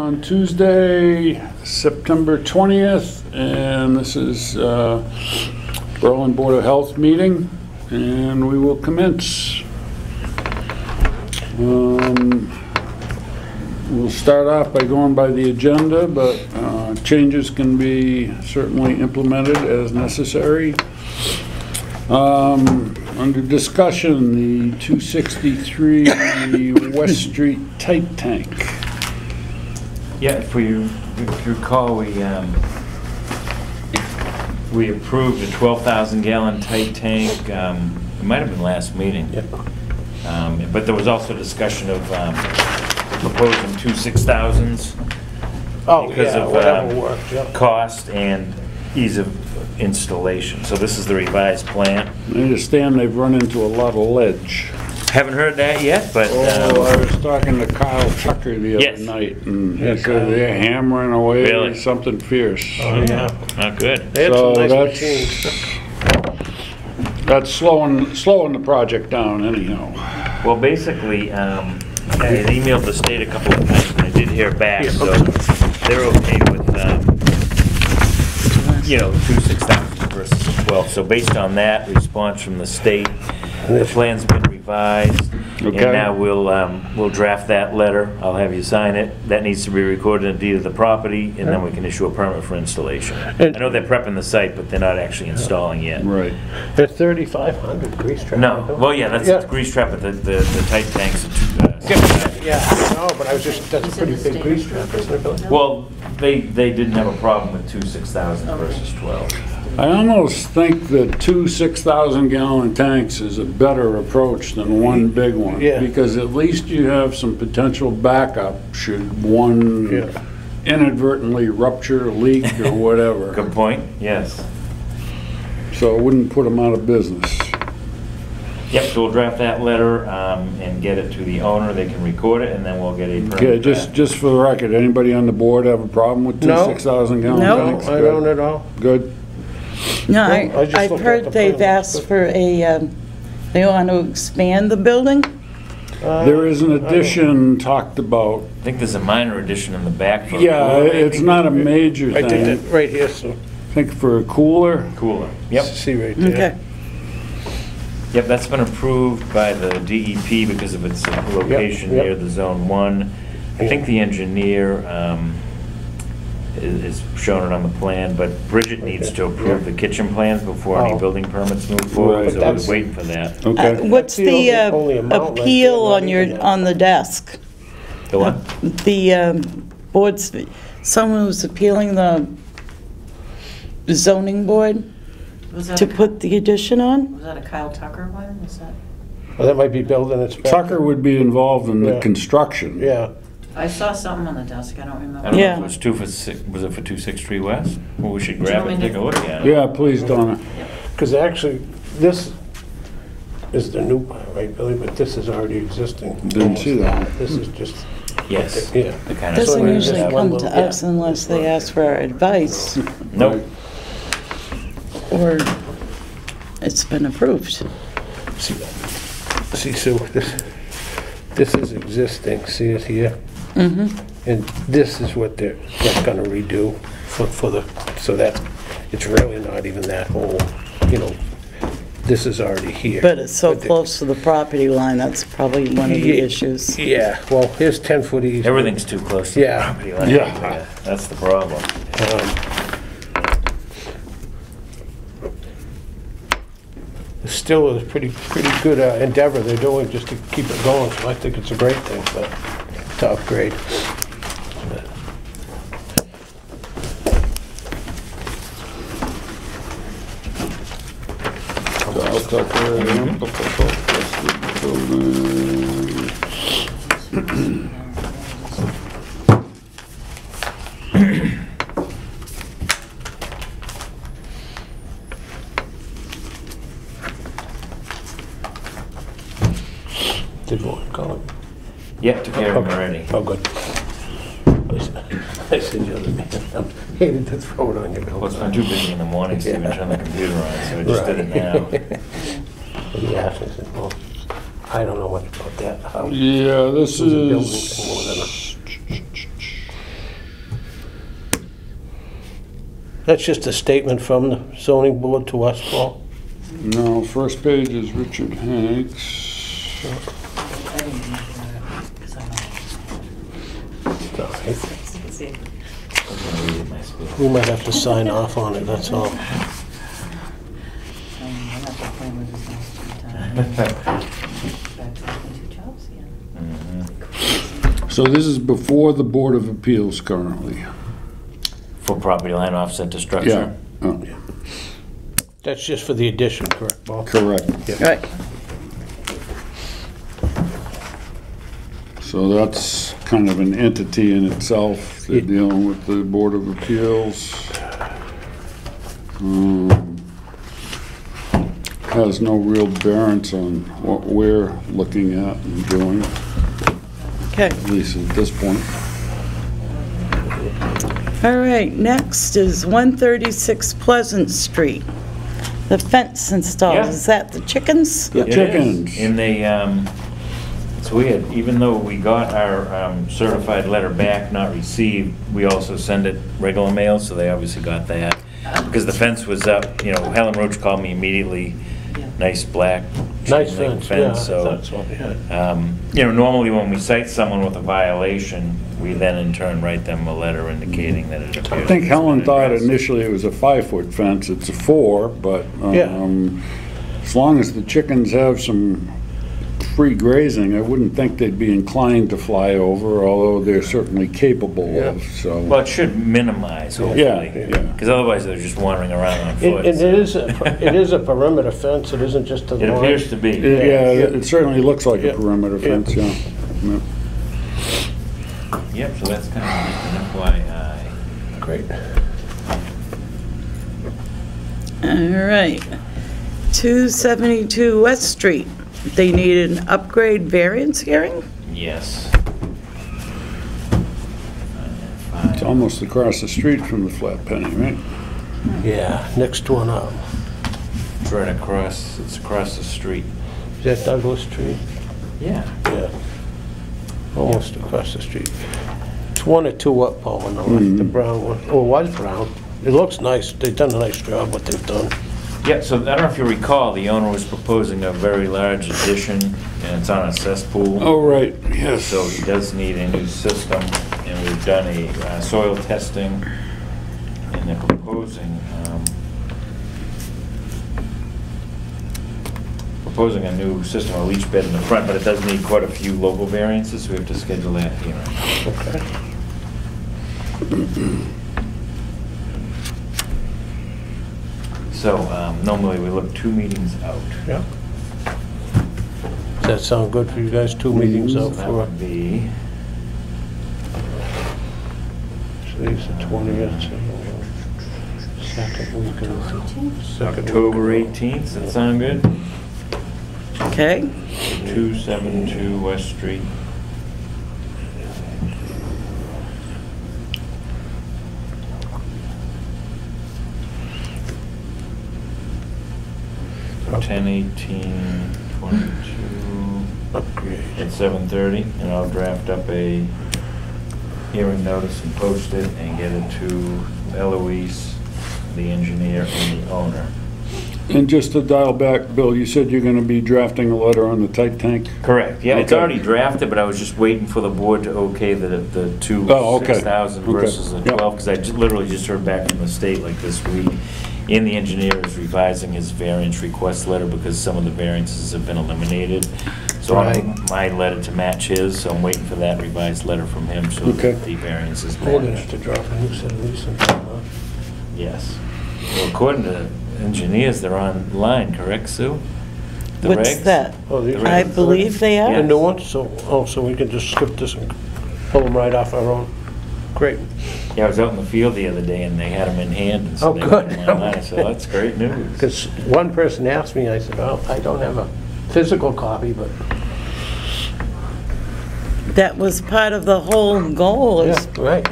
on Tuesday, September 20th, and this is Berlin Board of Health meeting, and we will commence. We'll start off by going by the agenda, but changes can be certainly implemented as necessary. Under discussion, the 263 West Street tight tank. Yeah, if you recall, we approved a 12,000 gallon tight tank. It might have been last meeting. Yep. But there was also discussion of proposing two 6,000s because of cost and ease of installation. So this is the revised plan. I understand they've run into a lot of ledge. Haven't heard that yet, but I was talking to Kyle Tucker the other night, and he said they're hammering away Really? something fierce. Oh, yeah. not good. They had So some nice machines. That's slowing the project down anyhow. Well, basically, I had emailed the state a couple of times, and I did hear back, so they're okay with, two 6,000 versus 12. So based on that response from the state, the plan's been revised, and now we'll draft that letter. I'll have you sign it. That needs to be recorded in the deed of the property, and then we can issue a permit for installation. I know they're prepping the site, but they're not actually installing yet. Right. They're 3,500 grease trap. No, well, yeah, that's the grease trap, but the tight tanks. Yeah, I know, but that's a pretty big grease trap, isn't it, Billy? Well, they didn't have a problem with two 6,000 versus 12. I almost think that two 6,000 gallon tanks is a better approach than one big one. Yeah. Because at least you have some potential backup should one inadvertently rupture, leak, or whatever. Good point, yes. So it wouldn't put them out of business. Yep, so we'll draft that letter and get it to the owner. They can record it, and then we'll get a permit. Okay, just for the record, anybody on the board have a problem with two No. 6,000 gallon No. tanks? I don't at all. Good. No, I just I've looked at heard the they've plan. asked for they want to expand the building? There is an addition talked about. I think there's a minor addition in the back. For Yeah, it's not a major I did thing. that right here, so I think for a cooler. Cooler. Yep. see right there. Okay. Yep, that's been approved by the DEP because of its location Yep. near the Zone 1. I think the engineer is showing it on the plan, but Bridget needs to approve the kitchen plans before any building permits move forward, so we're waiting for that. Okay. What's That's the the only amount right appeal there, on the desk? The what? The board's, someone was appealing the zoning board Was that to put the addition on? Was that a Kyle Tucker one? Was that? Well, that might be building inspector. Tucker would be involved in the Yeah. construction. Yeah. I saw something on the desk. I don't remember. I don't know Yeah. if it was 2 for 6, was it for 263 West? Well, we should Do you grab want it and me take to- a look at it. Yeah, please, Donna. Because actually, this is the new part, right, Billy? But this is already existing. Didn't see that. This is just, Yes. yeah. The kind of Doesn't we usually just come one to little- us unless they ask for our advice, Nope. or it's been approved. See, Sue, this is existing, see it here? Mm-hmm. And this is what they're gonna redo for the, so that, it's really not even that whole, this is already here. But it's so the- close to the property line, that's probably one of the Yeah. issues. Yeah, well, here's 10-foot easement. Everything's too close to the Yeah. property line. Yeah. That's the problem. It's still a pretty good endeavor they're doing just to keep it going, so I think it's a great thing, but to upgrade. Did one call it? Yeah, took care of them already. Oh, good. I said the other day, I hated to throw it on your bill. Well, it's been too busy in the mornings to even turn the computer on, so I just did it now. He asked, I said, well, I don't know much about that. How Yeah, this was a building is thing more than That's just a statement from the zoning board to us, Paul? No, first page is Richard Hanks. I didn't do that, 'cause I'm Sorry. See, We might have to sign off on it, that's all. I have to play with this next time. Back to having 2 jobs again. So this is before the Board of Appeals currently. For property line offset to Yeah. structure? Oh, That's just for the addition, correct, Paul? correct. Right. So that's kind of an entity in itself. They're dealing with the Board of Appeals. Has no real bearance on what we're looking at and doing, Okay. at least at this point. All right, next is 136 Pleasant Street. The fence installed, Yeah. is that the chickens? The It is. chickens. And they, it's weird, even though we got our certified letter back, not received, we also send it regular mail, so they obviously got that. Because the fence was up, you know, Helen Roach called me immediately, nice black Nice chain link fence, yeah, so. that's what we had. You know, normally when we cite someone with a violation, we then in turn write them a letter indicating that it appears. I think it's Helen been thought addressed. initially it was a 5-foot fence. It's a 4, but Yeah. as long as the chickens have some free grazing, I wouldn't think they'd be inclined to fly over, although they're certainly capable of, so. Well, it should minimize, hopefully. Yeah. Because otherwise they're just wandering around on foot. It so. it is a perimeter fence, it isn't just a It line. appears to be. Yeah, it certainly looks like a Yeah. perimeter Yeah. fence, yeah. Yeah. Yep, so that's kind of just an FYI. Great. All right. 272 West Street. They need an upgrade variance hearing? Yes. It's almost across the street from the Flat Penny, right? Yeah, next one up. It's right across, it's across the street. Is that Douglas Street? Yeah. Yeah. Almost across the street. It's 1 or 2 up, Paul, on the left, the brown one. Oh, it was brown. It looks nice. They've done a nice job what they've done. Yeah, so I don't know if you recall, the owner was proposing a very large addition, and it's on a cesspool. Oh, right, yes. So he does need a new system, and we've done a soil testing, and they're proposing a new system, a leach bed in the front, but it does need quite a few local variances, so we have to schedule that hearing. Okay. So normally we look 2 meetings out. Yeah. Does that sound good for you guys? 2 meetings So out that for, would be, today's the 20th. Second week of second October week. 18th, does that sound good? Okay. 272 West Street. For 10/18/22 Upgrade. at 7:30, and I'll draft up a hearing notice and post it and get it to Eloise, the engineer, and the owner. And just to dial back, Bill, you said you're gonna be drafting a letter on the tight tank? Correct, yeah, it's Okay. already drafted, but I was just waiting for the board to okay the two Oh, okay. 6,000 Okay. versus the Yep. 12, because I literally just heard back from the state like this week. And the engineer is revising his variance request letter because some of the variances have been eliminated. So Right. my letter to match his, so I'm waiting for that revised letter from him, so Okay. that the variances We're gonna match. have to drop a new set of these in front, huh? Yes. Well, according to engineers, they're online, correct, Sue? The What's regs? that? Oh, these The are- I believe they The are. new ones, so we can just skip this and pull them right off our own. Great. Yeah, I was out in the field the other day and they had them in hand and so Oh, they good. went online. So that's great news. Because one person asked me, I said, well, I don't have a physical copy, but, That was part of the whole goal, yeah, is right.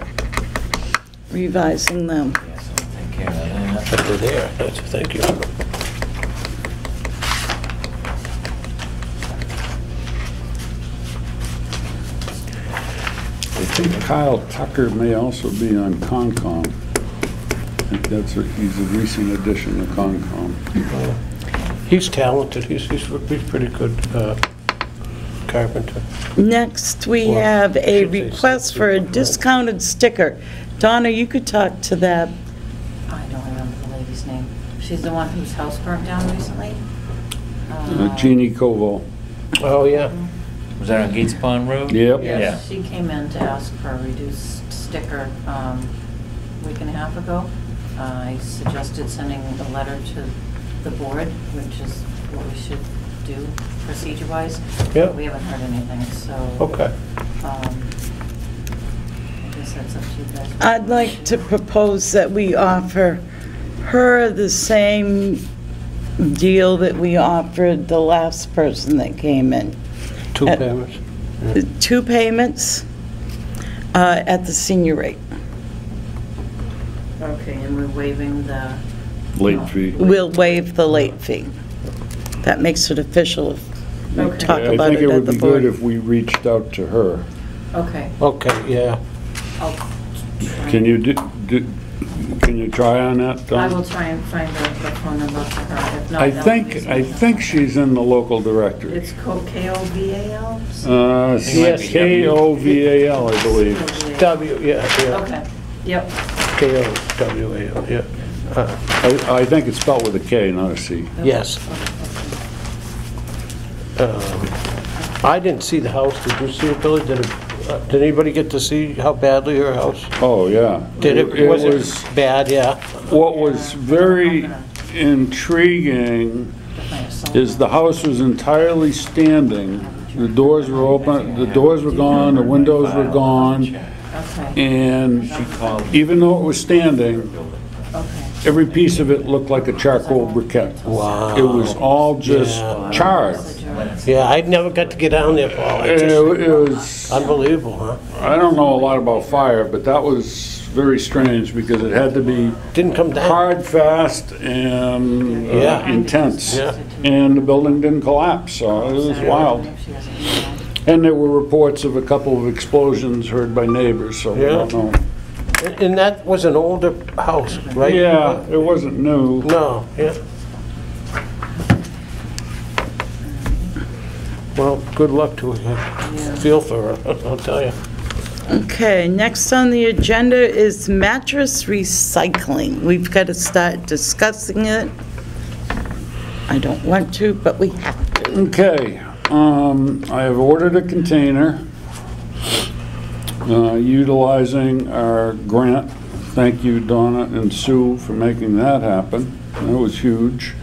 revising them. Yeah, so I'll take care of that. But they're there, that's, thank you. I think Kyle Tucker may also be on Concom. think he's a recent addition to Concom. He's talented, he's pretty good carpenter. Next, we Or have a should say request for a discounted sticker. Donna, you could talk to that. I don't remember the lady's name. She's the one whose house burnt down recently. Jeannie Koval. Oh, yeah. Was that on Gates Pond Road? Yep. Yeah. Yes, she came in to ask for a reduced sticker a week and a half ago. I suggested sending a letter to the board, which is what we should do procedure-wise. Yeah. We haven't heard anything, so. Okay. I guess that's up to you guys. I'd like to propose that we offer her the same deal that we offered the last person that came in. 2 payments. 2 payments at the senior rate. Okay, and we're waiving the. Late fee. We'll waive the late fee. That makes it official if we Okay. talk I about think it it at would the be good board. if we reached out to her. Okay. Okay, yeah. I'll Can you can you try on that, I Don? will try and find the phone number for her. If not, I they'll think use I me. think she's in the local directory. It's Koval? Yes. Koval, I believe. W, yeah, yeah. Okay, yep. K-O-W-A-L, yeah. I think it's spelled with a K, not a C. Yes. I didn't see the house. Did you see it, Billy? Did anybody get to see how badly her house? Oh, yeah. Did it, was it bad, yeah? What was very intriguing is the house was entirely standing. The doors were open, the doors were gone, the windows were gone, Okay, and even though it was standing, okay. every piece of it looked like a charcoal briquette. Wow. It was all just Yeah. charred. Yeah, I never got to get down there, Paul. It was, Unbelievable, huh? I don't know a lot about fire, but that was very strange because it had to be Didn't come down. hard, fast, and Yeah. intense. Yeah. And the building didn't collapse, so it was wild. And there were reports of a couple of explosions heard by neighbors, so I don't know. And that was an older house, right? Yeah, it wasn't new. No, yeah. Well, good luck to her. Feel for her, I'll tell you. Okay, next on the agenda is mattress recycling. We've got to start discussing it. I don't want to, but we have to. Okay, I have ordered a container utilizing our grant. Thank you, Donna and Sue, for making that happen. That was huge.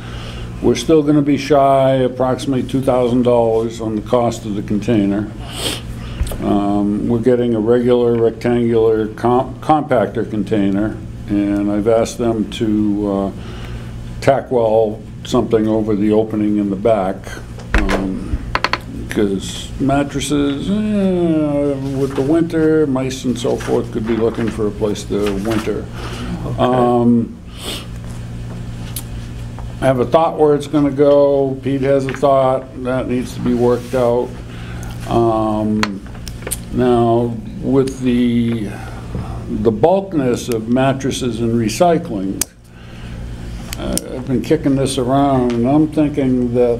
We're still going to be shy approximately $2,000 on the cost of the container. We're getting a regular rectangular compactor container, and I've asked them to tack weld something over the opening in the back, because mattresses, with the winter, mice and so forth could be looking for a place to winter. I have a thought where it's going to go. Pete has a thought. That needs to be worked out. Now, with the bulkness of mattresses and recycling, I've been kicking this around, and I'm thinking that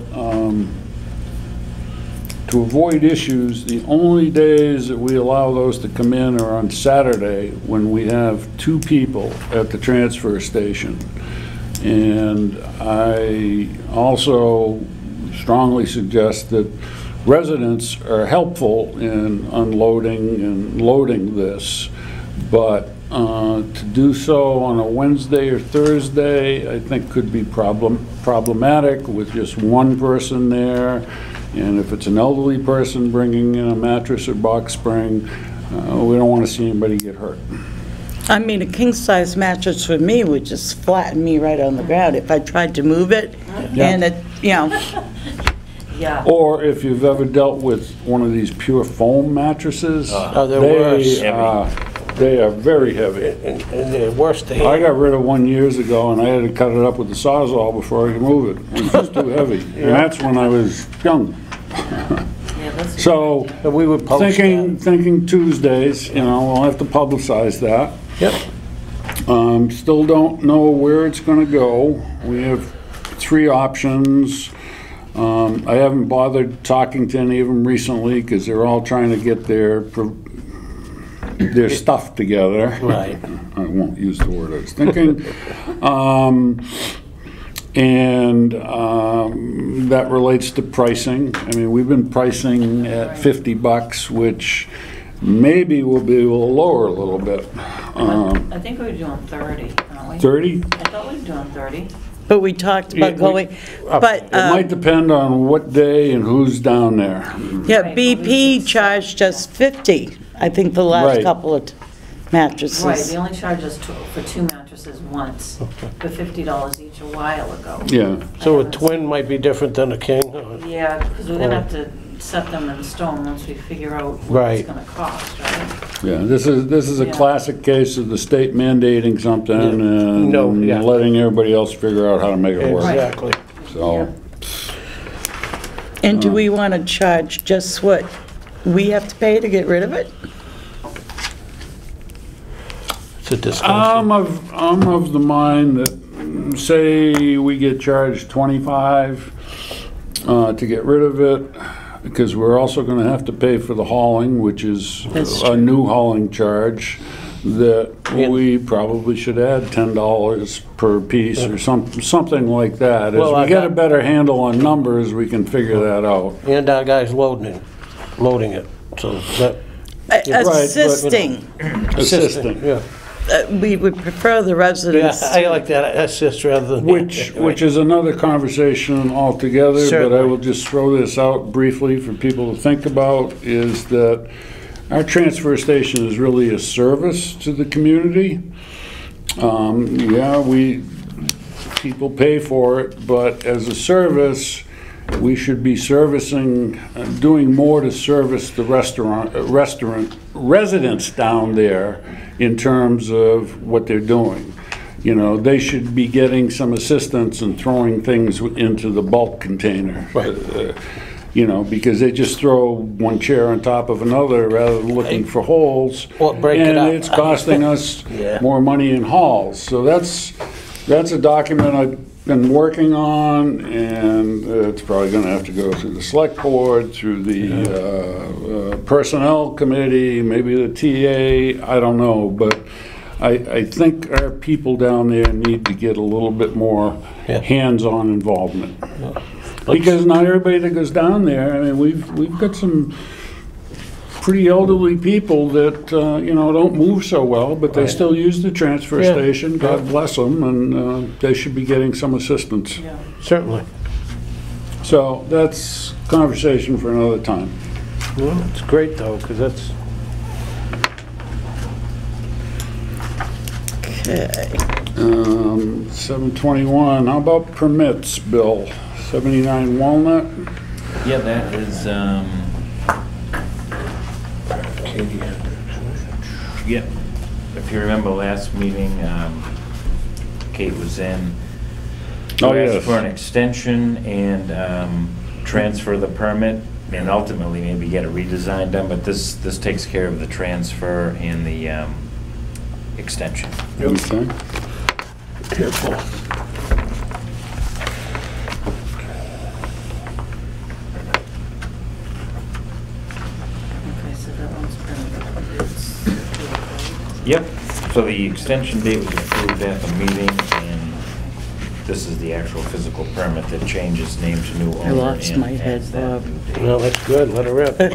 to avoid issues, the only days that we allow those to come in are on Saturday when we have 2 people at the transfer station. And I also strongly suggest that residents are helpful in unloading and loading this, but to do so on a Wednesday or Thursday, I think could be problematic with just one person there. And if it's an elderly person bringing in a mattress or box spring, we don't want to see anybody get hurt. I mean, a king-size mattress for me would just flatten me right on the ground if I tried to move it, and it, Yeah. Or if you've ever dealt with one of these pure foam mattresses, They're worse. they are very heavy. And they're worse to I handle. got rid of one years ago, and I had to cut it up with the Sawzall before I could move it. It was just too heavy, and that's when I was young. Yeah, that's. So, And we would post thinking Tuesdays, we'll have to publicize that. Yep. Still don't know where it's gonna go. We have 3 options. I haven't bothered talking to any of them recently because they're all trying to get their stuff together. Right. I won't use the word I was thinking. That relates to pricing. I mean, we've been pricing at $50, which maybe we'll be able to lower a little bit. I think we were doing 30, aren't we? 30? I thought we were doing 30. But we talked about going, but, It might depend on what day and who's down there. yeah, Right, BP charged us 50, I think, the last Right. couple of mattresses. Right, they only charged us for 2 mattresses once, for $50 each a while ago. Yeah. So a twin might be different than a king? Yeah, because we're gonna have to set them in stone once we figure out what Right. it's gonna cost, right? Yeah, this is a Yeah. classic case of the state mandating something and No, yeah. letting everybody else figure out how to make it work. Exactly. So, And do we want to charge just what we have to pay to get rid of it? It's a discussion. I'm of the mind that, say we get charged 25 to get rid of it, because we're also gonna have to pay for the hauling, which is That's a true. new hauling charge, that Yeah. we probably should add $10 per piece or something like that. As Well, we I get a got- better handle on numbers, we can figure that out. And our guy's loading it, so that. but, you know, Assisting. Assisting. Yeah, We would prefer the yeah, residents. I like that, assist rather than. Which is another conversation altogether, but I Certainly. will just throw this out briefly for people to think about, is that our transfer station is really a service to the community. Yeah, people pay for it, but as a service, we should be servicing, doing more to service the residents down there in terms of what they're doing. You know, they should be getting some assistance in throwing things into the bulk container. Right. You know, because they just throw one chair on top of another rather than looking for holes. Well, break it up. And it's costing us Yeah. more money in hauls. So that's a document I've been working on, and it's probably gonna have to go through the select board, through the personnel committee, maybe the TA, I don't know, but I think our people down there need to get a little bit more Yeah. hands-on involvement. Because not everybody that goes down there, I mean, we've got some pretty elderly people that, you know, don't move so well, but they still use the transfer Yeah. station, God bless them, and they should be getting some assistance. Yeah. Certainly. So that's conversation for another time. Well, it's great though, because that's, Okay. 721, how about permits, Bill? 79 Walnut? Yeah, that is, yep. If you remember last meeting, Kate was in. Oh, asked yes. for an extension and transfer the permit, and ultimately maybe get a redesign done, but this takes care of the transfer and the extension. Okay. careful. Okay, so that one's been, it's approved, right? Yep, so the extension date was approved at the meeting, and this is the actual physical permit that changes name to new owner. I lost and my head, adds that Bob. new date. Well, that's good, let her rip. Yeah,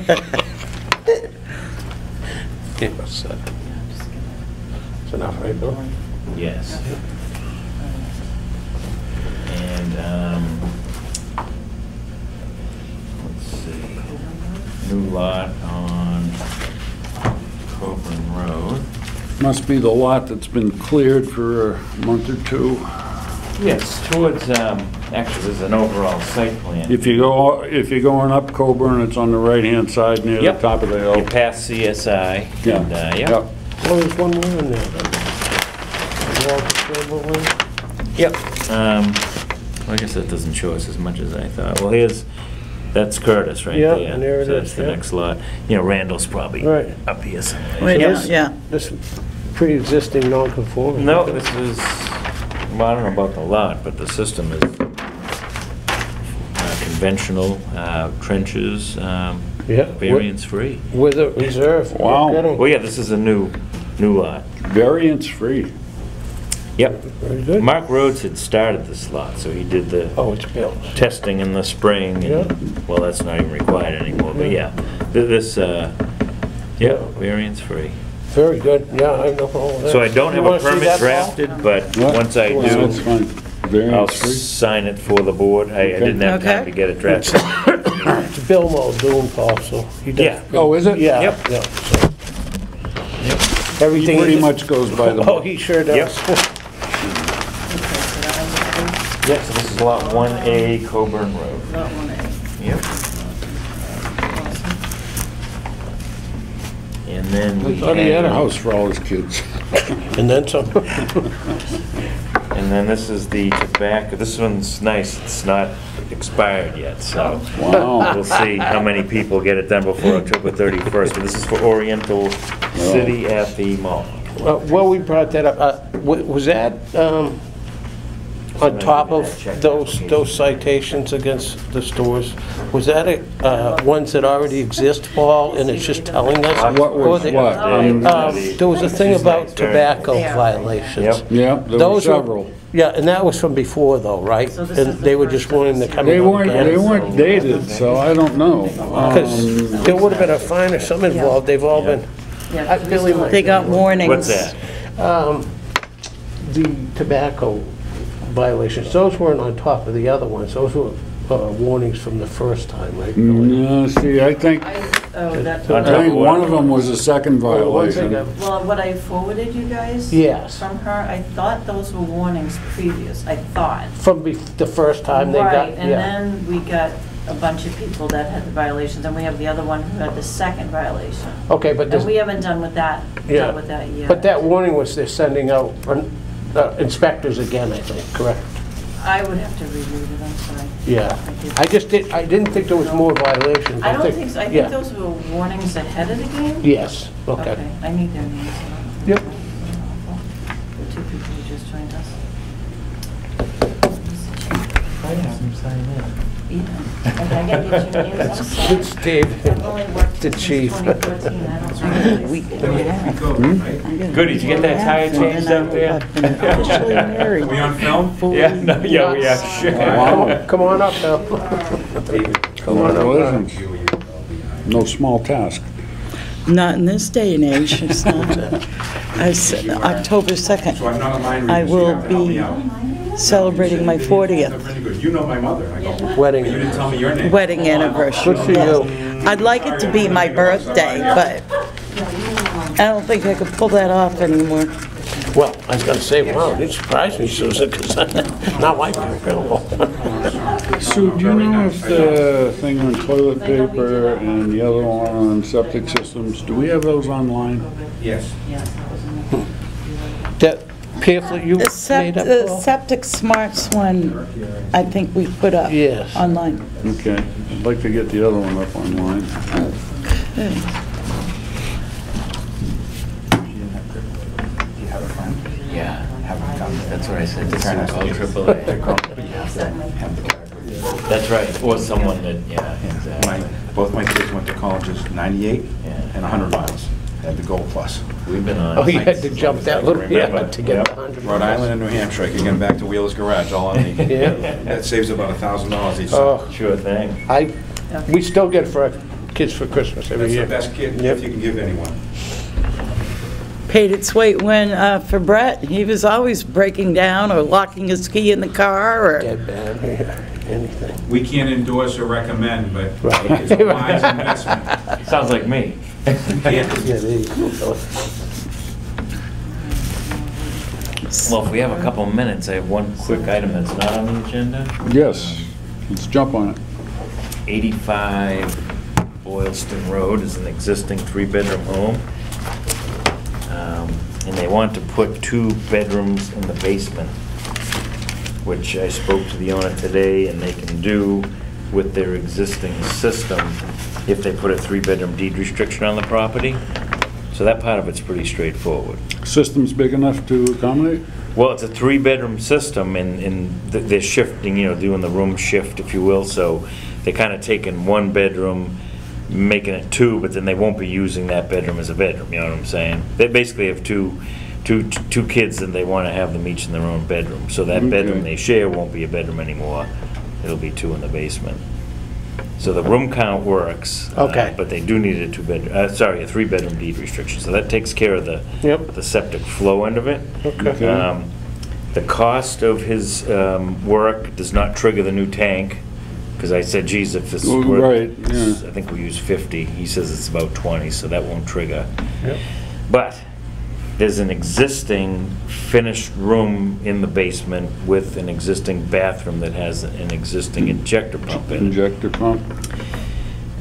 that's, Yeah, just gonna- that's enough, right, Bill? Yes. And, let's see, new lot on Coburn Road. Must be the lot that's been cleared for a month or two. Yes, towards, actually, there's an overall site plan. If you're going up Coburn, it's on the right-hand side near the Yep. top of the You hill. pass CSI. Yeah. And, Yep. yep. Oh, there's one more in there. Walter, Yep. Well, I guess that doesn't show us as much as I thought. Well, that's Curtis right Yeah, there. and there it So that's is, the yeah. next lot. You know, Randall's probably Right. up here somewhere. Wait, Yes. yeah. This, pre-existing non-conforming. No, this is, well, I don't know about the lot, but the system is conventional, trenches, Yeah. variance-free. With a reserve. Wow. Get 'em. Well, yeah, this is a new lot. Variance-free. Yep. Very good. Mark Rhodes had started this lot, so he did the Oh, it's built. testing in the spring. Yeah. And, well, that's not even required anymore, but yeah. Variance-free. Very good, yeah, I have no problem with that. So I don't You have a wanna see permit that, Paul? drafted, but Yeah. once I Yeah, that's do, fine. I'll Variance-free. sign it for the board. I didn't have time Okay. to get it drafted. It's Bill Muldoon, Paul, so he does. Yeah. Oh, is it? Yeah, Yep. yeah, so. He Everything. pretty is- much goes by the Oh, book. he sure does. Yep. Yeah, so this is lot 1A, Coburn Road. Lot 1A. Yep. And then I we thought he had a have, house for all his kids. And then some. and then this is the tobacco. This one's nice. It's not expired yet, so Wow. we'll see how many people get it done before October 31st. But this is for Oriental City at the mall. Well, we brought that up, was that on top of those citations against the stores? Was that ones that already exist, Paul, and it's just telling us? What was Or the- what? There was a thing about tobacco violations. Yep. Yeah, there were Those were- several. Yeah, and that was from before though, right? So this And is the they were first just wanting to of the come They in weren't again. dated, so I don't know. Because there would have been a fine or some involved, they've all been, Yeah, Billy, They got warnings. What's that? the tobacco violations, those weren't on top of the other ones, those were warnings from the first time, right? No, see, I think one of them was a second violation. Well, what I forwarded you guys Yes. from her, I thought those were warnings previous, I thought. From the first time they got, Right, and yeah. then we got a bunch of people that had the violations, and we have the other one who had the second violation. Okay, but And this, we haven't done with that, yeah. done with that yet. But that warning was they're sending out inspectors again, I think, correct? I would have to reread it, I'm sorry. Yeah. I didn't think there was more violations. I don't think so, I yeah. think those were warnings ahead of the game. Yes, okay. I need their names. Yep. The two people who just joined us. I have them sign in. Yeah. And I gotta get your names, I'm sorry. It's Dave, I've only worked the since chief. 2014, I don't know. Week and a half. Good, did you get that tire changed out there? I've been officially married. We on film? Yeah, no, yeah, we are, sure. Wow. Come on up now. Come on up. Congratulations. No small task. Not in this day and age, it's not. I said, October So 2nd, I'm not a mind I reader, so you will have to help me be out. celebrating my 40th Pretty good. You know my mother. I go, Wedding. you didn't tell me your name. wedding anniversary. Good for yes. you. I'd like it to be my birthday, but I don't think I could pull that off anymore. Well, I was gonna say, wow, it surprised me, Susan, because not like you're available. Sue, do you know if the thing on toilet paper and the other one on septic systems, do we have those online? Yes. That pamphlet you made up, The Paul? Septic Smarts one, I think we put up Yes. online. Okay, I'd like to get the other one up online. Yeah, that's what I said, just call AAA. That's right, or someone that, yeah, exactly. Both my kids went to colleges, 98 Yeah. and 100 miles. They had the Gold Plus. We've been on. Oh, you had to jump that little, yeah, to get Yep. 100. Rhode Island and New Hampshire, I could get them back to Wheeler's Garage all on me. Yeah. That saves about $1,000 each. Oh, Sure thing. we still get it for our kids for Christmas every That's the year. best kid Yep. gift you can give anyone. Paid its weight when, for Brett, he was always breaking down or locking his key in the car or, Dead bad, yeah, anything. We can't endorse or recommend, but Right. it's a wise investment. Sounds like me. Yeah, there you go. Well, if we have a couple minutes, I have one quick item that's not on the agenda. Yes, let's jump on it. 85 Boylston Road is an existing three-bedroom home. And they want to put 2 bedrooms in the basement, which I spoke to the owner today, and they can do with their existing system if they put a 3-bedroom deed restriction on the property. So that part of it's pretty straightforward. System's big enough to accommodate? Well, it's a 3-bedroom system, and they're shifting, you know, doing the room shift, if you will, so they're kind of taking 1 bedroom, making it 2, but then they won't be using that bedroom as a bedroom, you know what I'm saying? They basically have two kids, and they want to have them each in their own bedroom, so that bedroom they share won't be a bedroom anymore, it'll be 2 in the basement. So the room count works. Okay. But they do need a 3-bedroom deed restriction, so that takes care of the septic flow end of it. Okay. The cost of his work does not trigger the new tank, because I said, geez, if this Oh, work, right, yeah. I think we use 50. He says it's about 20, so that won't trigger. Yep. But there's an existing finished room in the basement with an existing bathroom that has an existing injector pump in it. Injector pump?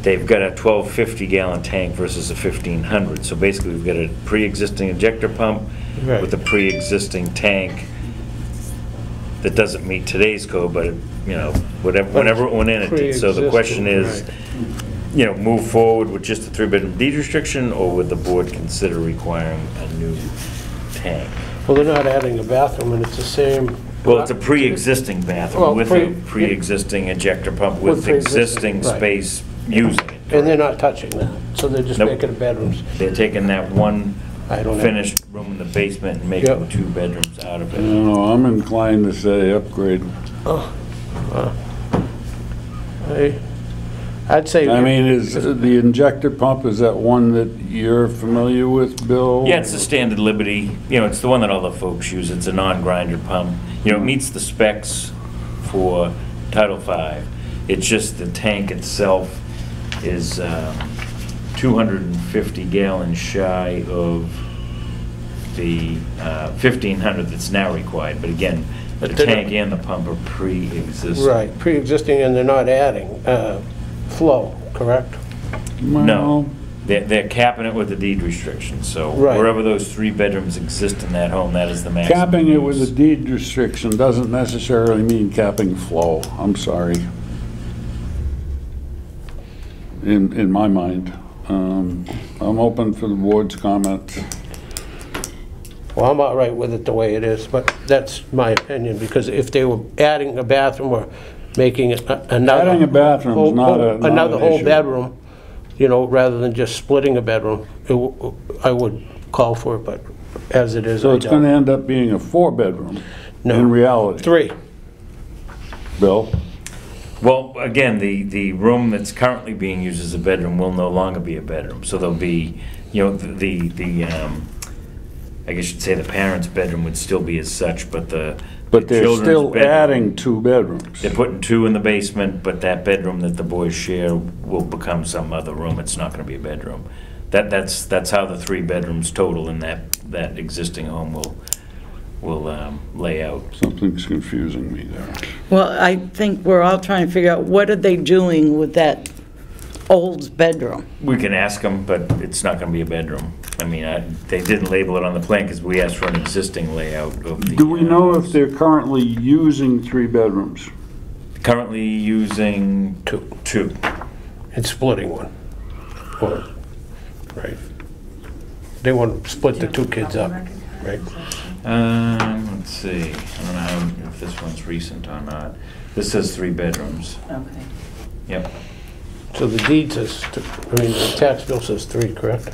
They've got a 1,250-gallon tank versus a 1,500. So basically, we've got a pre-existing injector pump Right. with a pre-existing tank that doesn't meet today's code, but it, you know, whenever it went in, it did. So the question is, Pre-existing, you know, move forward with just a 3-bedroom deed restriction, or would the board consider requiring a new tank? Well, they're not adding a bathroom, and it's the same. Well, it's a pre-existing bathroom Well, with a pre-existing injector pump with pre-existing, existing right. space using it. And they're not touching that, so they're just Nope. making it bedrooms. They're taking that one I don't know. finished room in the basement and making Yep. 2 bedrooms out of I it. don't know, I'm inclined to say upgrade. I'd say. I mean, is the injector pump, is that one that you're familiar with, Bill? Yeah, it's the standard Liberty, you know, it's the one that all the folks use. It's a non-grinder pump. You know, it meets the specs for Title V. It's just the tank itself is 250 gallons shy of the 1,500 that's now required. But again, the But they're tank not- and the pump are pre-existing. Right, pre-existing, and they're not adding flow, correct? No, they're capping it with the deed restriction, so Right. wherever those 3 bedrooms exist in that home, that is the maximum. Capping it with a use. deed restriction doesn't necessarily mean capping flow, I'm sorry. In my mind. I'm open for the board's comment. Well, I'm all right with it the way it is, but that's my opinion, because if they were adding a bathroom or making it another. Adding a bathroom is not an Another whole issue. bedroom, you know, rather than just splitting a bedroom, I would call for it, but as it is, So I it's gonna don't. end up being a 4-bedroom No. in reality. 3. Bill? Well, again, the room that's currently being used as a bedroom will no longer be a bedroom. So there'll be, you know, I guess you'd say the parents' bedroom would still be as such, but But they're children's still bedroom- adding 2 bedrooms. They're putting 2 in the basement, but that bedroom that the boys share will become some other room. It's not gonna be a bedroom. That's how the 3 bedrooms total in that existing home will lay out. Something's confusing me there. Well, I think we're all trying to figure out, what are they doing with that old bedroom? We can ask them, but it's not gonna be a bedroom. I mean, they didn't label it on the plan because we asked for an existing layout of the. Do we know if they're currently using 3 bedrooms? Currently using 2. 2. And splitting one. Or, right. They want to split the 2 kids up, right? Let's see, I don't know if this one's recent or not. This says 3 bedrooms. Okay. Yep. So the deed says, the tax bill says 3, correct?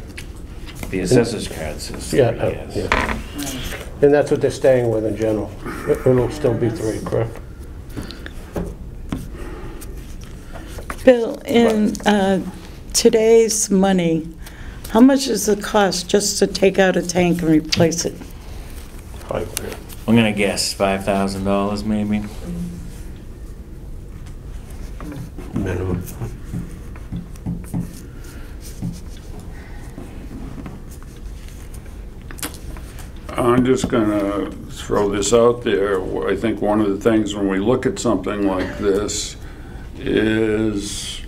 The assessor's card says 3, Yeah, yes. yeah. And that's what they're staying with in general. It'll still be 3, correct? Bill, in today's money, how much is the cost just to take out a tank and replace it? 5 grand. I'm gonna guess $5,000 maybe. Minimum. I'm just gonna throw this out there. I think one of the things when we look at something like this is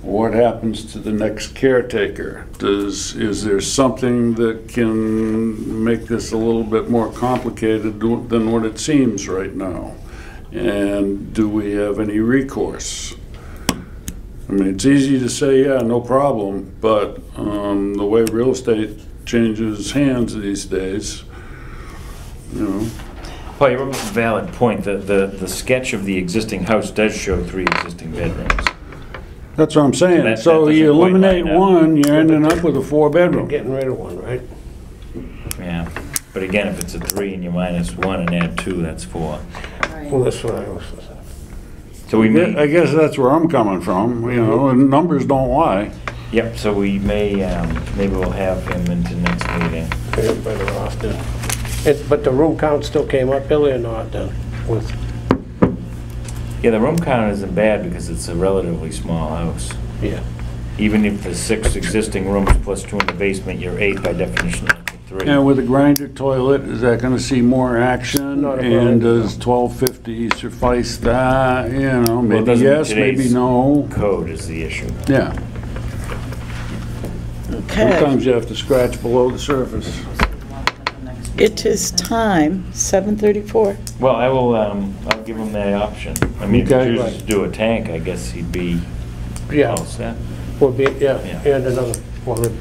what happens to the next caretaker? Is there something that can make this a little bit more complicated than what it seems right now? And do we have any recourse? I mean, it's easy to say, yeah, no problem, but the way real estate changes hands these days, you know. Paul, you bring up a valid point. The sketch of the existing house does show 3 existing bedrooms. That's what I'm saying. That So you doesn't quite eliminate line up. one, you're ending up with a 4-bedroom. Getting rid of one, right? Yeah. But again, if it's a 3 and you minus 1 and add 2, that's 4. Right. Well, that's what I was, So we may. I guess that's where I'm coming from, you know, and numbers don't lie. Yep, so we may, maybe we'll have him into next meeting. yeah, better off then. But the room count still came up, Billy, or not then? With, Yeah, the room count isn't bad because it's a relatively small house. yeah. Even if there's 6 existing rooms plus 2 in the basement, you're 8 by definition of 3. And with a grinder toilet, is that gonna see more action? Not a And grinder, does 1250 suffice that, you know, Well, it maybe doesn't yes, maybe today's no. Code is the issue. Yeah, Okay. sometimes you have to scratch below the surface. It is time, 7:34. Well, I will, I'll give him that option. I mean, if Okay. he chooses to do a tank, I guess he'd be Yeah, all set. would be, yeah, Yeah. and another, well, they'd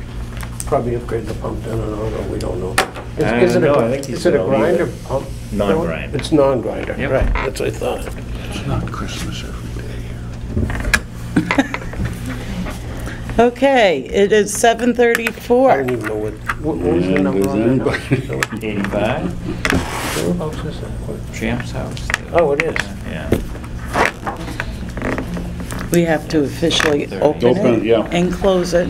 probably upgrade the pump then, or no, we don't know. Is it no, a, I think he is said it a I'll leave grinder it. pump? Non-grinder. It's non-grinder, Yep. right, that's what I thought. It's not Christmas every day here. Okay, it is I 7:34. don't even know what was the And number does on that? anybody- 85, What house is that? What- Champ's house. Oh, it is. Yeah. We have to officially open Open it, it yeah. and close it.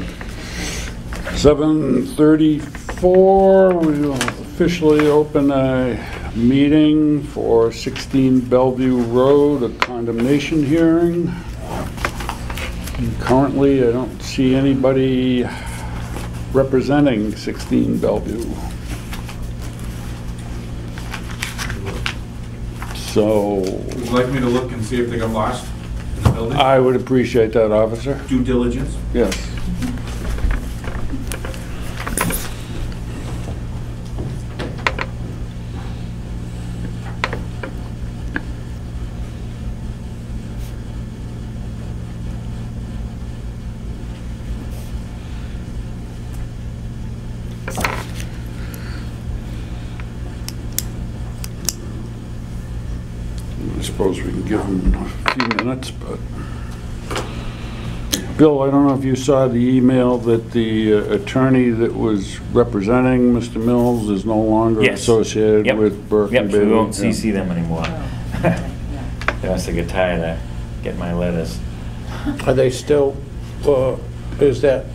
7:34, we will officially open a meeting for 16 Bellevue Road, a condemnation hearing. Currently, I don't see anybody representing 16 Bellevue. So, Would you like me to look and see if they got lost in the building? I would appreciate that, officer. Due diligence? Yes. I suppose we can give them a few minutes, but... Bill, I don't know if you saw the email that the attorney that was representing Mr. Mills is no longer Yes. associated Yep. with Burke Yep, and so we Bailey. won't Yeah. CC them anymore. Yeah. They must have got tired of getting my letters. Are they still, is that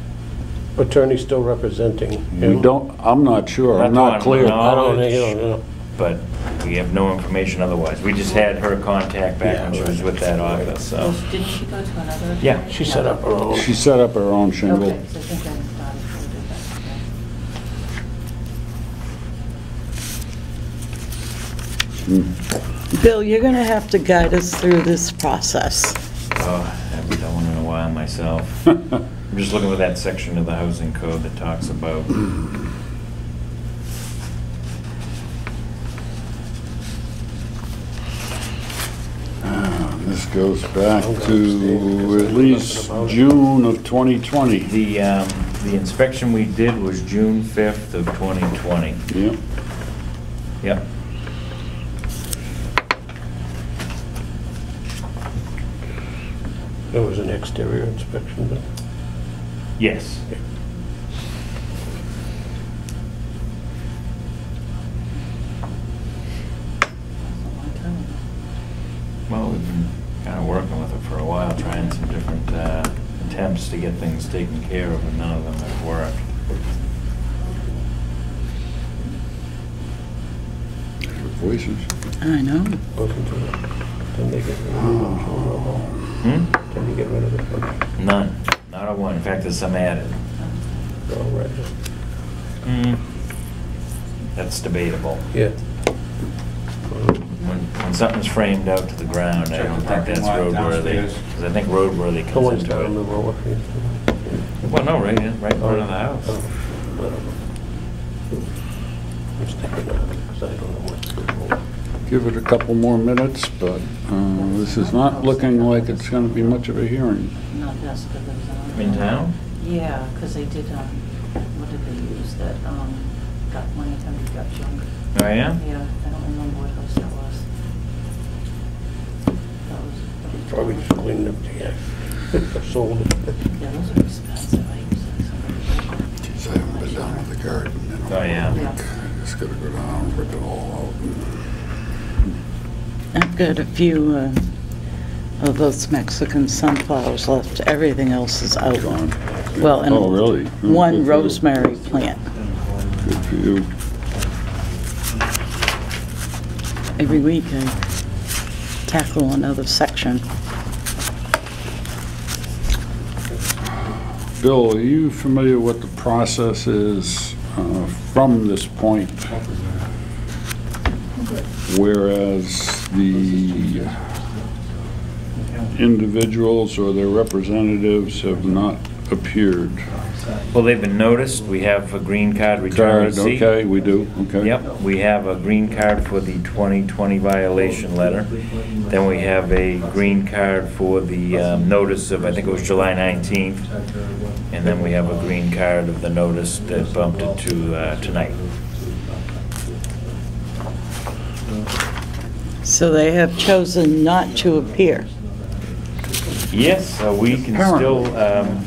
attorney still representing We him? don't, I'm not sure, I'm Not not on clear. my I don't knowledge. know. But we have no information otherwise. We just had her contact back Yeah, when she was right. with that office, so. Well, didn't she go to another? Yeah. attorney? She set up her own. She set up her own shingle. Okay, so I think I thought she did that. Bill, you're going to have to guide us through this process. Oh, I haven't done one in a while myself. I'm just looking at that section of the housing code that talks about. This goes back to at least June of 2020. The inspection we did was June 5th of 2020. Yep. Yep. There was an exterior inspection done. Yes. A long time ago. Well, we've been kind of working with it for a while, trying some different attempts to get things taken care of, and none of them have worked. Voices. I know. Wasn't it? Didn't they get rid of it? Hmm? Didn't they get rid of it? None. Not a one. In fact, there's some added. All right. Hmm. That's debatable. Yeah. When something's framed out to the ground, I Check don't the think that's parking lot roadworthy. downstairs. Because I think roadworthy The comes ones down into the it. road. Well, no, right in front of the house. I'm sticking out because I don't know what's going on. give it a couple more minutes, but this is not looking like it's going to be much of a hearing. Not this, but there was another. In town? Yeah, because they did, what did they use that, got money, got junk? Oh, yeah? Yeah, I don't remember what house that was. That was. Probably just cleaned up the, sold it. Yeah, those are expensive, I use that. Geez, I haven't been down to the garden in a Oh, yeah. Yeah. I just gotta go down and rip it all out. I've got a few of those Mexican sunflowers left. Everything else is out. Gone. Well, and Oh, really? one Good for you. rosemary plant. Good for you. Every week I tackle another section. Bill, are you familiar what the process is from this point? Whereas the individuals or their representatives have not appeared. Well, they've been noticed. We have a green card return Card, receipt. okay, we do, okay. Yep, we have a green card for the 2020 violation letter. Then we have a green card for the notice of, I think it was July 19th. And then we have a green card of the notice that bumped it to tonight. So they have chosen not to appear. Yes, we can still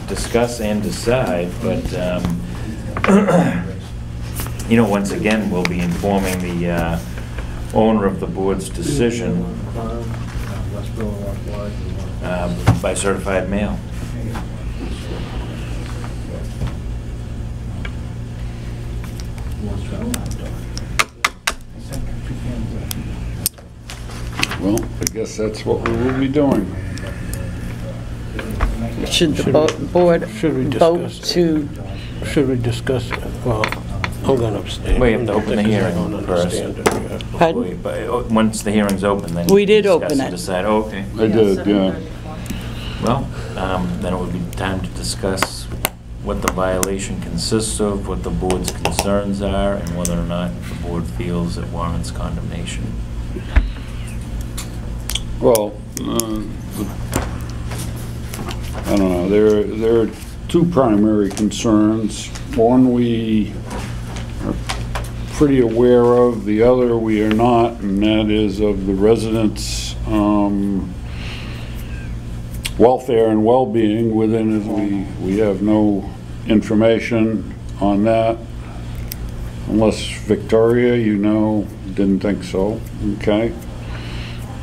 discuss and decide, but, you know, once again, we'll be informing the owner of the board's decision by certified mail. Well, I guess that's what we will be doing. Should the board Should we vote discuss to, Should we discuss, well, I'm gonna abstain. Well, you have to open the Because I hearing don't first. understand it, yeah. pardon? But once the hearing's open, then. We did discuss open and it. Decide, oh, okay. I did, yeah. 7:34. Well, then it would be time to discuss what the violation consists of, what the board's concerns are, and whether or not the board feels it warrants condemnation. Well, I don't know, there are two primary concerns. One we are pretty aware of, the other we are not, and that is of the residents' welfare and well-being within it. We have no information on that, unless Victoria, you know, didn't think so, okay?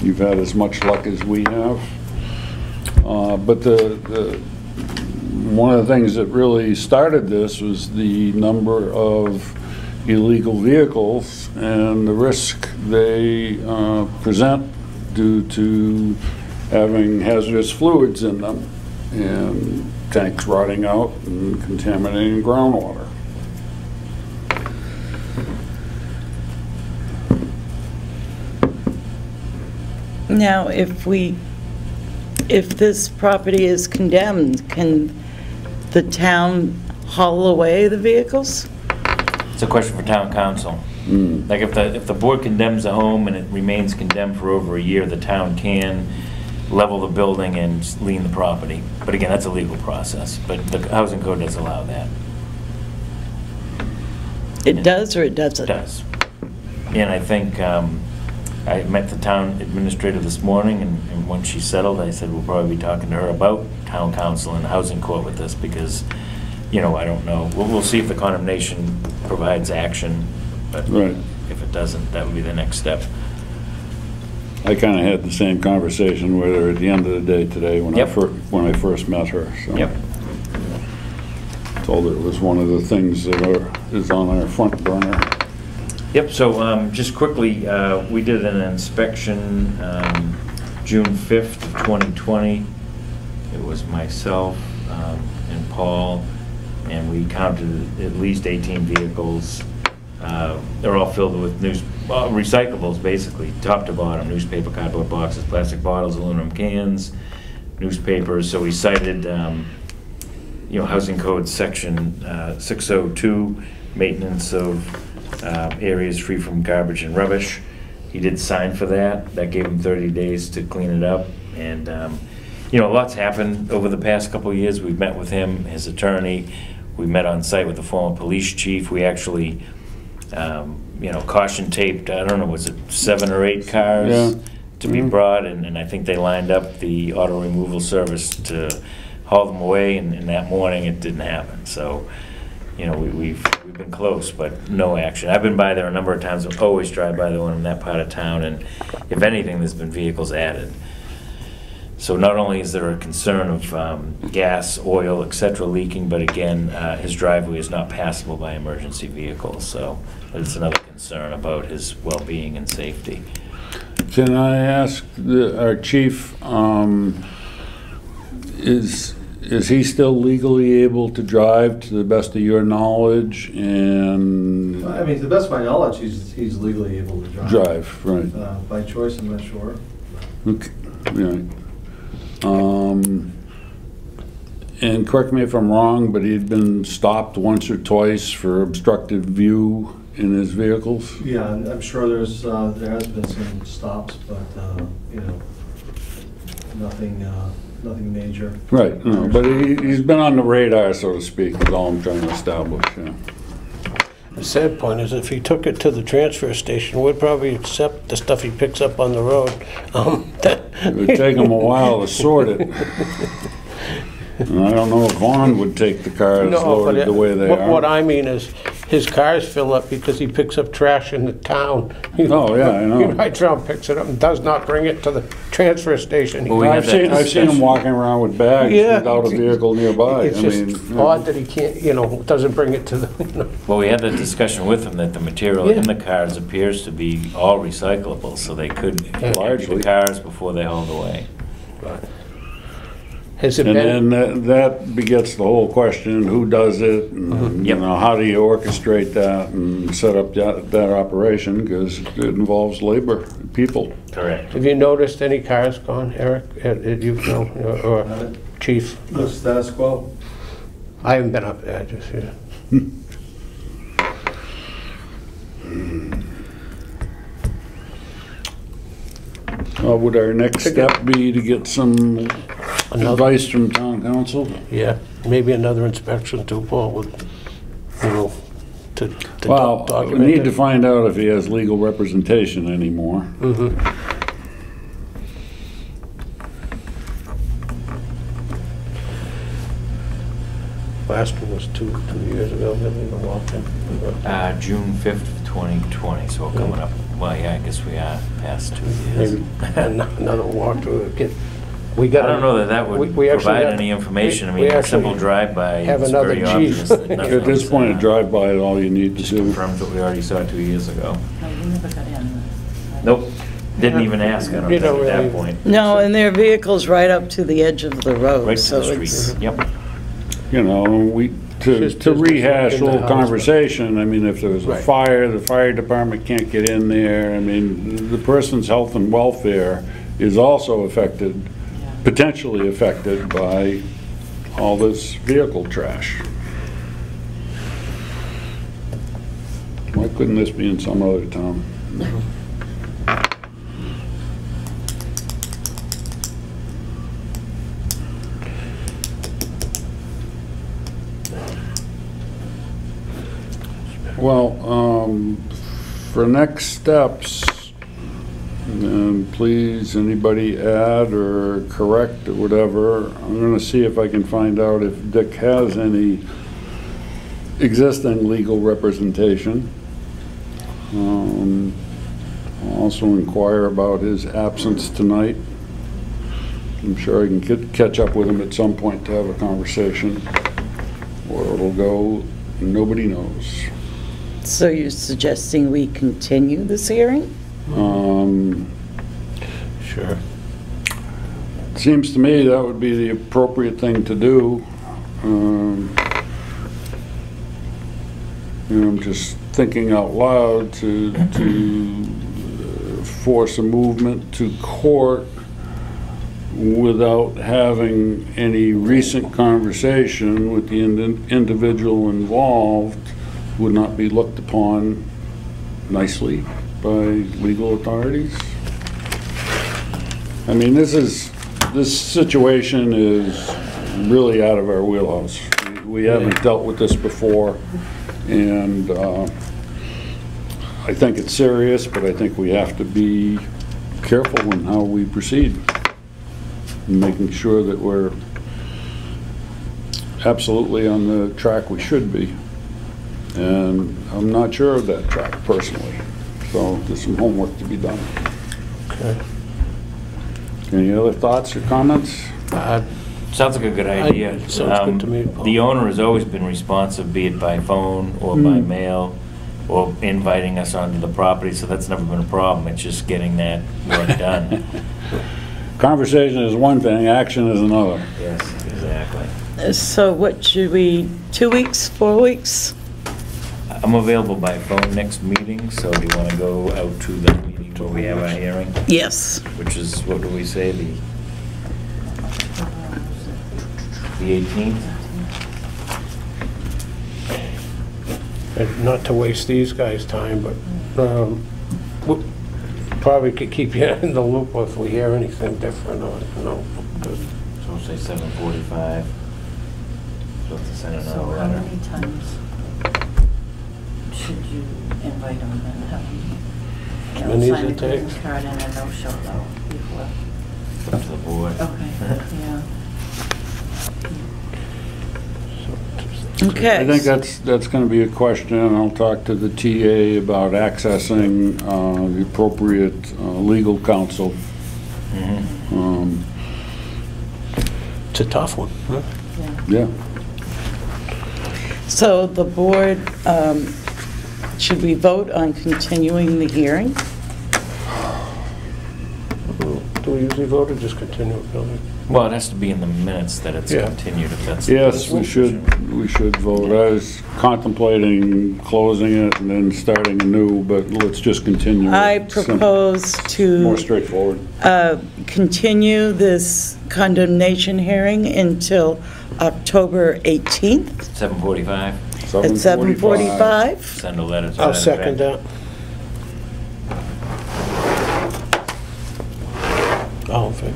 You've had as much luck as we have. But one of the things that really started this was the number of illegal vehicles and the risk they present due to having hazardous fluids in them and tanks rotting out and contaminating groundwater. Now, if this property is condemned, can the town haul away the vehicles? It's a question for town council. Like if the board condemns a home and it remains condemned for over a year, the town can level the building and lien the property. But again, that's a legal process, but the housing code does allow that. It does or it doesn't? It does. And I think, I met the town administrator this morning, and when she settled, I said we'll probably be talking to her about town council and housing court with this, because, you know, I don't know. We'll see if the condemnation provides action, but Right. if it doesn't, that would be the next step. I kind of had the same conversation with her at the end of the day today when Yep. when I first met her. So Yep. told her it was one of the things that is on our front burner. Yep, so just quickly, we did an inspection June 5th of 2020. It was myself and Paul, and we counted at least 18 vehicles. They're all filled with recyclables, basically, top to bottom: newspaper, cardboard boxes, plastic bottles, aluminum cans, newspapers. So we cited, Housing Code Section 602, maintenance of areas free from garbage and rubbish. He did sign for that. That gave him 30 days to clean it up. And, you know, a lot's happened over the past couple of years. We've met with him, his attorney. We met on site with the former police chief. We actually, you know, caution taped, I don't know, was it 7 or 8 cars to be brought? And I think they lined up the auto removal service to haul them away. And that morning, it didn't happen. So, you know, we've been close, but no action. I've been by there a number of times. I always drive by the one in that part of town, and if anything, there's been vehicles added. So not only is there a concern of gas, oil, etc. leaking, but again, his driveway is not passable by emergency vehicles. So it's another concern about his well-being and safety. Can I ask our chief, is he still legally able to drive to the best of your knowledge? And I mean, to the best of my knowledge, he's legally able to drive. Drive, right. By choice, I'm not sure. Okay, right. And correct me if I'm wrong, but he'd been stopped once or twice for obstructed view in his vehicles? Yeah, I'm sure there has been some stops, but, you know, nothing major. Right, no, but he's been on the radar, so to speak, is all I'm trying to establish, yeah. The sad point is if he took it to the transfer station, we'd probably accept the stuff he picks up on the road. It would take him a while to sort it. And I don't know if Vaughn would take the cars loaded the way they are. What I mean is, his cars fill up because he picks up trash in the town. Oh, yeah, I know. He rides around, picks it up, and does not bring it to the transfer station. Well, I've seen him walking around with bags without a vehicle nearby. It's just odd that he can't, you know, doesn't bring it to the, you know. Well, we had the discussion with him that the material in the cars appears to be all recyclable, so they could empty the cars before they hauled away. Has it And been? then that begets the whole question, who does it? And, you know, how do you orchestrate that and set up that operation? Because it involves labor, people. Correct. Have you noticed any cars gone, Eric? You know, or Chief? Looks status quo. I haven't been up there, just, yeah. Would our next step be to get some advice from town council? Yeah, maybe another inspection too, Paul, would, you know, to Well, we document need to it. find out if he has legal representation anymore. Last one was two years ago, maybe in the walk-in. June 5th, 2020, so we're coming up, well, yeah, I guess we are past 2 years. Maybe another walkthrough. I don't know that would we actually provide have- any information. I we mean, a actually simple drive-by have is another very chief. obvious. that nothing At this was, point, a drive-by is all you need to just do. confirms what we already saw 2 years ago. No, you never got in. Right? Nope, didn't even ask, I don't You think, don't at that really- point. No, and their vehicle's right up to the edge of the road, Right to so the it's... street, yep. You know, Just to rehash in the old house, conversation, I mean, if there was a Right. fire, the fire department can't get in there. I mean, the person's health and welfare is also affected, potentially affected by all this vehicle trash. Why couldn't this be in some other town? Well, for next steps, please, anybody add or correct or whatever. I'm gonna see if I can find out if Dick has any existing legal representation. I'll also inquire about his absence tonight. I'm sure I can catch up with him at some point to have a conversation. Where it'll go, nobody knows. So you're suggesting we continue this hearing? Sure. Seems to me that would be the appropriate thing to do. You know, I'm just thinking out loud to force a movement to court without having any recent conversation with the individual involved would not be looked upon nicely. by legal authorities? I mean, this situation is really out of our wheelhouse. We haven't dealt with this before, and I think it's serious, but I think we have to be careful in how we proceed, and making sure that we're absolutely on the track we should be. And I'm not sure of that track personally, so there's some homework to be done. Okay. Any other thoughts or comments? Sounds like a good idea. Sounds good to me, Paul. The owner has always been responsive, be it by phone or by mail, or inviting us onto the property, so that's never been a problem. It's just getting that work done. Conversation is one thing, action is another. Yes, exactly. So what should we, 2 weeks, 4 weeks? I'm available by phone next meeting, so do you want to go out to the meeting where we have our hearing? Yes. Which is, what do we say, the 18th? And not to waste these guys' time, but we probably could keep you in the loop if we hear anything different or, you know. So we'll say 7:45. So to send So another how letter. many times should you invite them and have them? As many as sign it a greeting takes. card and a no-show though before? Up to the board. Okay, yeah. Okay. I think that's going to be a question, and I'll talk to the TA about accessing the appropriate legal counsel. It's a tough one, huh? Yeah. So the board, should we vote on continuing the hearing? Do we usually vote or just continue it, Billy? Well, it has to be in the minutes that it's Yeah. continued, if that's. Yes, we should vote. I was contemplating closing it and then starting anew, but let's just continue. I It's propose more to straightforward. continue this condemnation hearing until October 18th 7:45, at 7:45. send a letter to I'll that second effect. that. All in favor?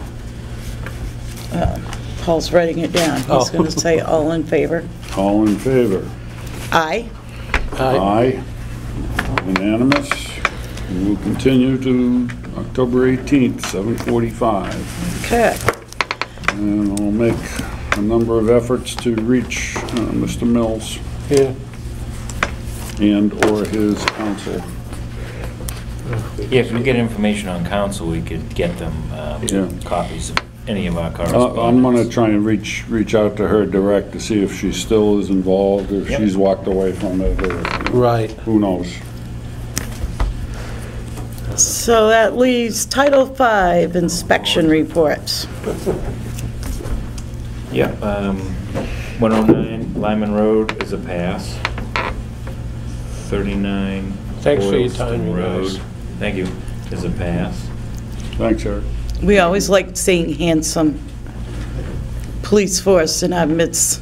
Paul's writing it down. He's Oh. going to say all in favor. All in favor? Aye. Aye. Unanimous. And we'll continue to October 18th, 7:45. Okay. And I'll make a number of efforts to reach Mr. Mills Yeah. and/or his counsel. Yeah, if we get information on council, we could get them Yeah. copies of any of our correspondence. I'm gonna try and reach out to her direct to see if she still is involved, or if Yep. she's walked away from it, or Right. who knows. So that leaves Title V inspection reports. Yep, 109 Lyman Road is a pass. 39 Thanks for your Boylston time, you Road, guys. thank you, is a pass. Thanks, Eric. We always like seeing handsome police force in our midst.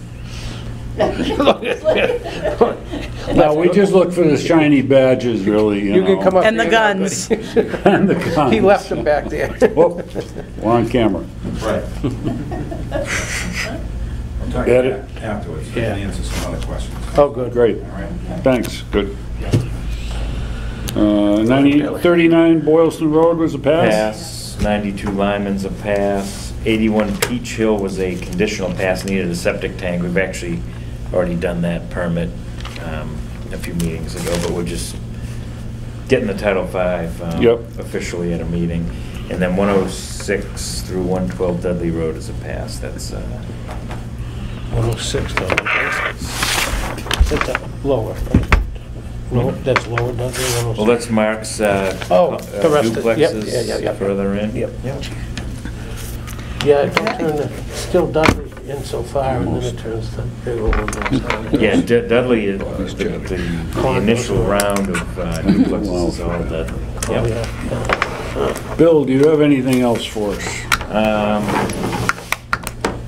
No, we just look for the shiny badges, really, you You can know. come up And the here now, guns. And the guns. He left them back there. Whoop, we're on camera. Right. I'll talk to Get you it? afterwards, I Yeah. can answer some other questions. Oh, good. Great, All right? thanks, good. 39 Boylston Road was a pass? Pass, 92 Lyman's a pass, 81 Peach Hill was a conditional pass, needed a septic tank. We've actually already done that permit a few meetings ago, but we're just getting the Title V Yep. officially at a meeting. And then 106 through 112 Dudley Road is a pass, that's 106, though. That's lower. No, that's lower, doesn't it? 106. well, that's Mark's Oh, the rest of- yep, duplexes yep. further in. Yep. Yeah, don't turn the, still Dudley in so far, and then it turns the big old one down. Yeah, Dudley, the initial round of duplexes is all Dudley. Oh, Yep. yeah. Bill, do you have anything else for us?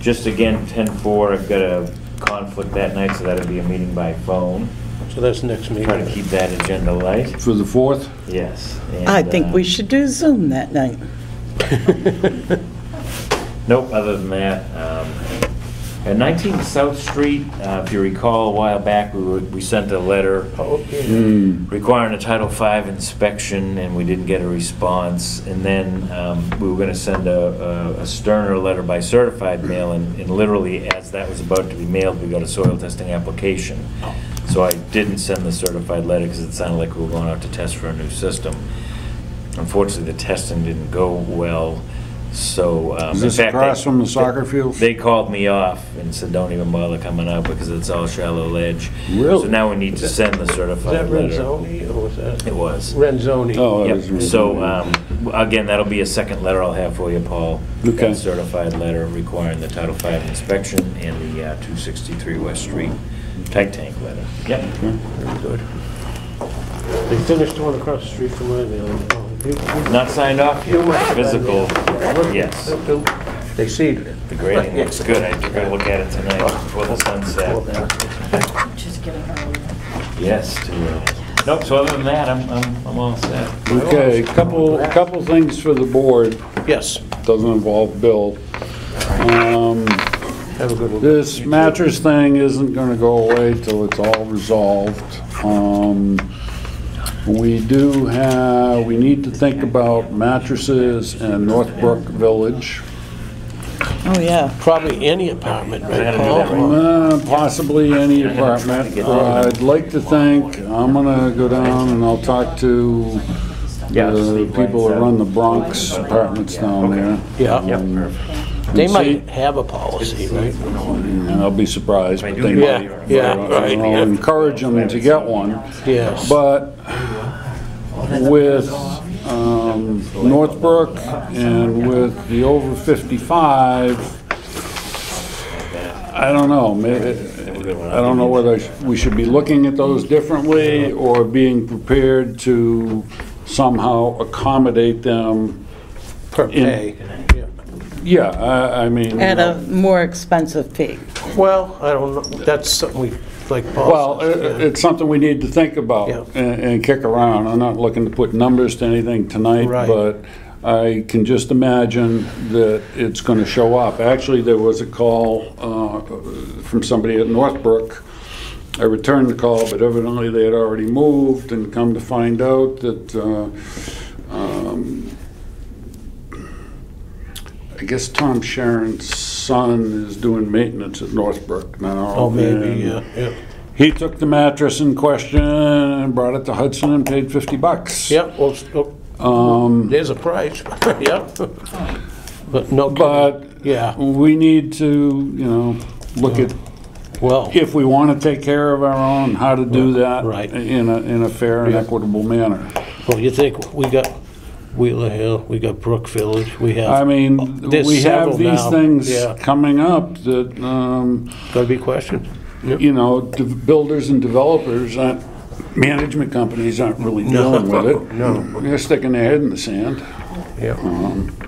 Just again, 10-4, I've got a conflict that night, so that'll be a meeting by phone. So that's next Try to meeting. keep that agenda light. For the 4th? Yes. I and, think we should do Zoom that night. Nope, other than that, at 19 South Street, if you recall, a while back, we sent a letter requiring a Title V inspection, and we didn't get a response. And then we were gonna send a sterner letter by certified mail, and literally, as that was about to be mailed, we got a soil testing application. So I didn't send the certified letter because it sounded like we were going out to test for a new system. Unfortunately, the testing didn't go well. So, Is this in fact, across from the soccer field? they called me off and said, don't even bother coming out because it's all shallow ledge. Really? So now we need to send the Is that certified letter. Renzoni, or was that? It was. Renzoni. Oh, Yep. that was. So, again, that'll be a second letter I'll have for you, Paul. Okay. That certified letter requiring the Title V inspection and the 263 West Street tight tank letter. Yep. Very good. They finished one across the street from where they Not signed off You yet. must have been Physical, there. yes. They seeded it. The grading looks good. I'm going to look at it tonight before the sun sets. Just getting early. Yes, nope, so other than that, I'm all set. Okay, couple things for the board, Yes. doesn't involve Bill. Have a good one. This mattress thing isn't gonna go away till it's all resolved. We need to think about mattresses in Northbrook Village. Oh, yeah. Probably any apartment, I right, gotta do Paul? that right. Possibly any apartment. I'd like to think, I'm gonna go down and I'll talk to the people that run the Bronx apartments down there. Yeah. And They see- might have a policy, right? And I'll be surprised, but they Yeah, might. yeah, But right, I'll yeah. encourage them to get one. Yes. But with Northbrook and with the over 55, I don't know. I don't know whether we should be looking at those differently or being prepared to somehow accommodate them. Per pay. Yeah. Yeah, I mean. At a more expensive fee. Well, I don't know, that's something we, like Paul Well, says, it's something we need to think about Yeah. and kick around. I'm not looking to put numbers to anything tonight, Right. but I can just imagine that it's going to show up. Actually, there was a call from somebody at Northbrook. I returned the call, but evidently they had already moved, and come to find out that I guess Tom Sharon's son is doing maintenance at Northbrook now. Oh, maybe, and yeah, yeah. He took the mattress in question and brought it to Hudson and paid $50. Yeah, well, there's a price, yeah. But no, But yeah, we need to, look at well, if we want to take care of our own, how to do that Right. in a fair and Yeah. equitable manner. well, you think, we got Wheeler Hill, we got Brook Village, we have. I mean, There's we have several these now, things yeah. coming up that, Gotta be questioned. builders and developers, management companies aren't really dealing with it. No. They're sticking their head in the sand. Yeah,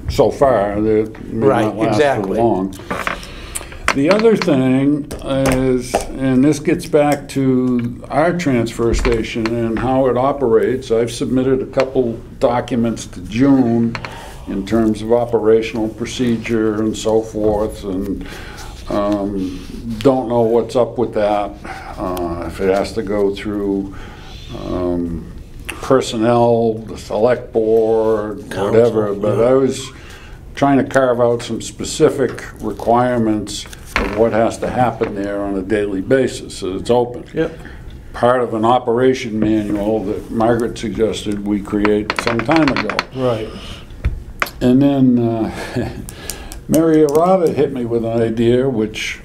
So far, they may Right, not last for exactly. long. The other thing is, and this gets back to our transfer station and how it operates, I've submitted a couple documents to June in terms of operational procedure and so forth, and don't know what's up with that, if it has to go through personnel, the select board, whatever, but I was trying to carve out some specific requirements of what has to happen there on a daily basis, so it's open. Yep. Part of an operation manual that Margaret suggested we create some time ago. right. And then Mary Arata hit me with an idea, which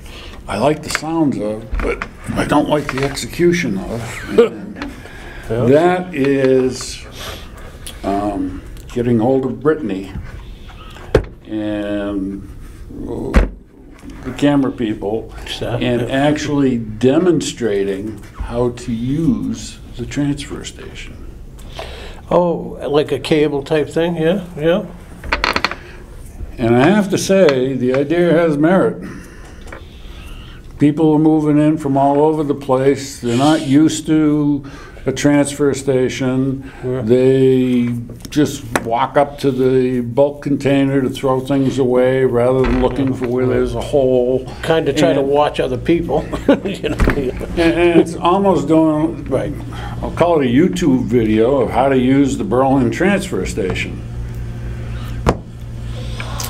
I like the sounds of, but I don't like the execution of. And that is getting hold of Brittany and the camera people and actually demonstrating how to use the transfer station. Oh, like a cable type thing, yeah, yeah. And I have to say, the idea has merit. People are moving in from all over the place. They're not used to a transfer station. They just walk up to the bulk container to throw things away rather than looking for where there's a hole. Kind of try to And- watch other people, you know. And it's almost doing, Right. I'll call it a YouTube video of how to use the Berlin transfer station.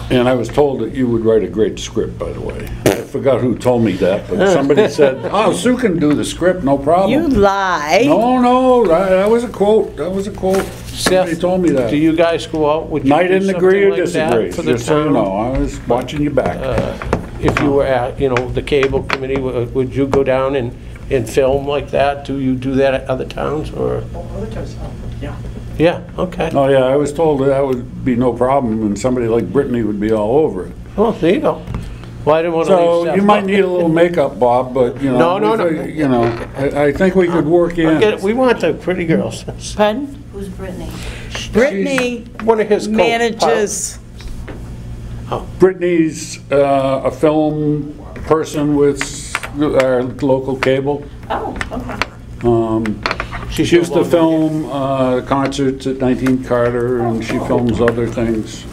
And I was told that you would write a great script, by the way. I forgot who told me that, but somebody said, oh, Sue can do the script, no You problem. lie. No, that was a quote, Somebody Seth, told me do that. you guys go out? Would you I do didn't something agree or like that disagree, for the just so you town? know, I was watching you back. If you were at, you know, the cable committee, would you go down and film like that? Do you do that at other towns, or? Other times, yeah. Yeah, okay. Oh, yeah, I was told that would be no problem, and somebody like Brittany would be all over it. Well, there you go. Well, I didn't want to leave So Seth. you might need a little makeup, Bob, but, you know. No. You know, I think we could work in. We want the pretty girls. Pardon? Who's Brittany? Brittany One of his manages, Brittany's a film person with our local cable. Oh, okay. She used to film concerts at 19 Carter, and she films other things.